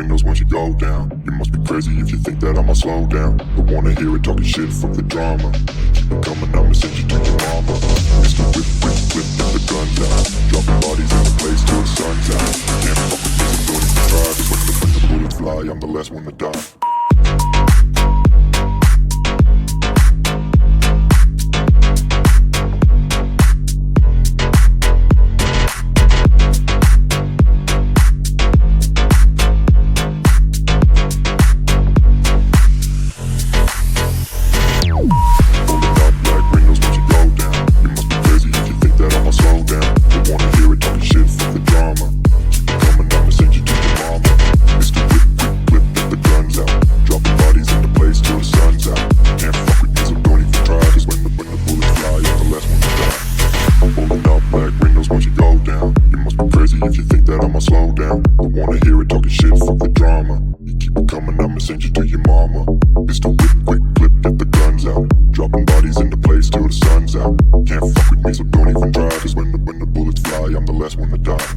windows once you go down. You must be crazy if you think that I'ma slow down. Don't wanna hear it talking shit, fuck the drama. Keep it coming, I'ma send you to your mama. Mr. Whip, whip, whip, get the guns out. Dropping bodies in the place till the sun's out. Can't fuck with me, so don't even try. Cause when the bullets fly, I'm the last one to die. If you think that I'ma slow down, don't wanna hear it talking shit, fuck the drama. You keep it coming, I'ma send you to your mama. Mr. Whip, quick clip, get the guns out. Dropping bodies into place till the sun's out. Can't fuck with me, so don't even try. Cause when the bullets fly, I'm the last one to die.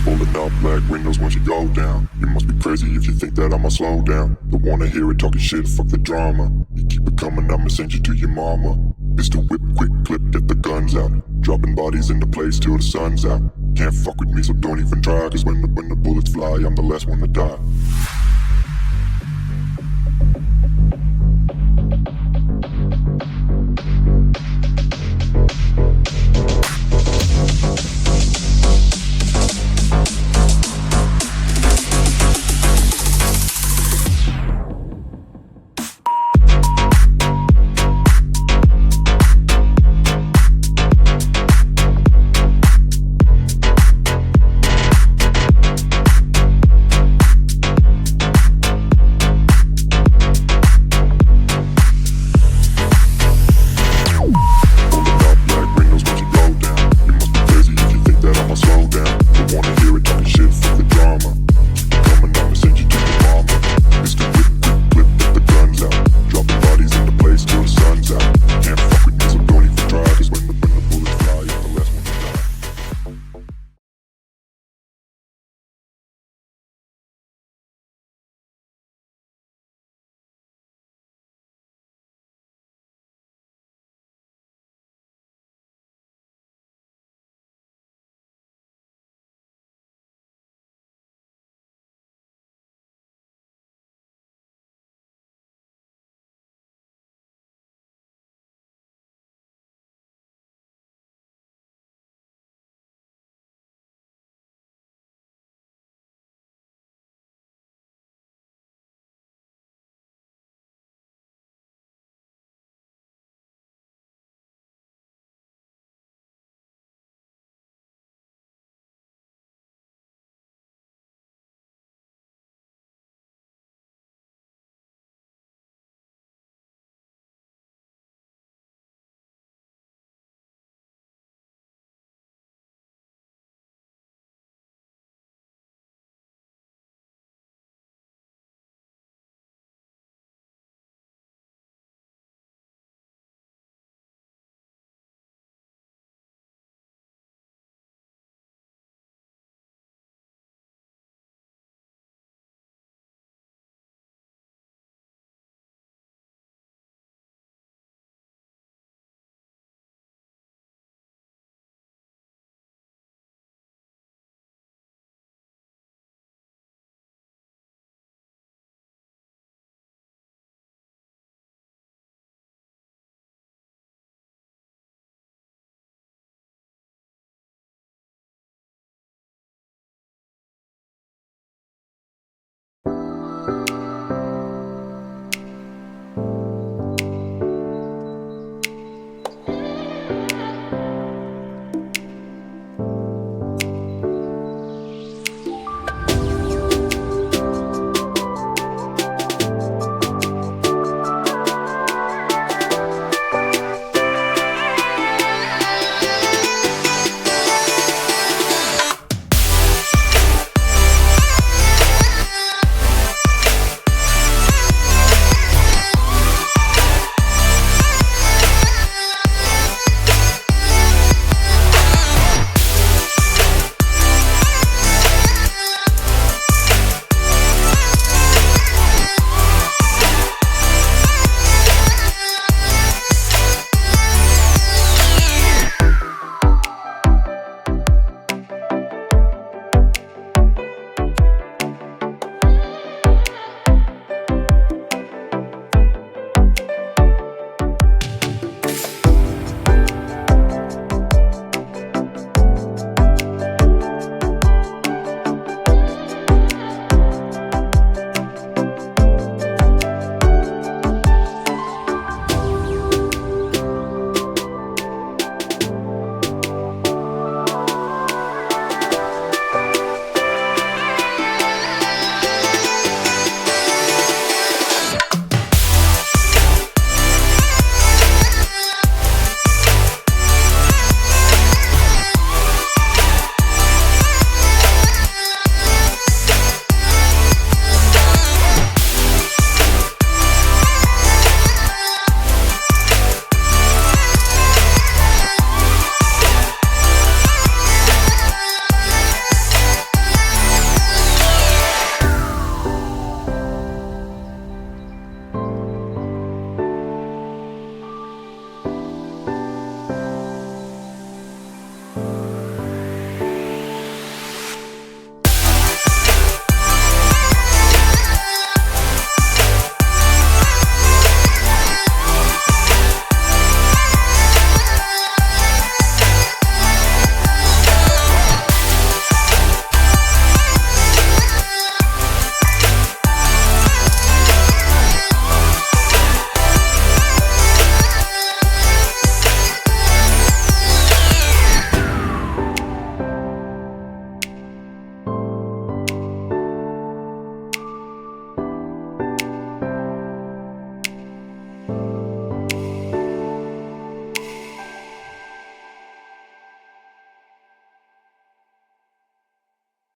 Holding up black windows once you go down. You must be crazy if you think that I'ma slow down. Don't wanna hear it talking shit, fuck the drama. You keep it coming, I'ma send you to your mama. Mr. Whip, quick clip, get the guns out. Dropping bodies into place till the sun's out. Can't fuck with me, so don't even try. Cause when the bullets fly, I'm the last one to die.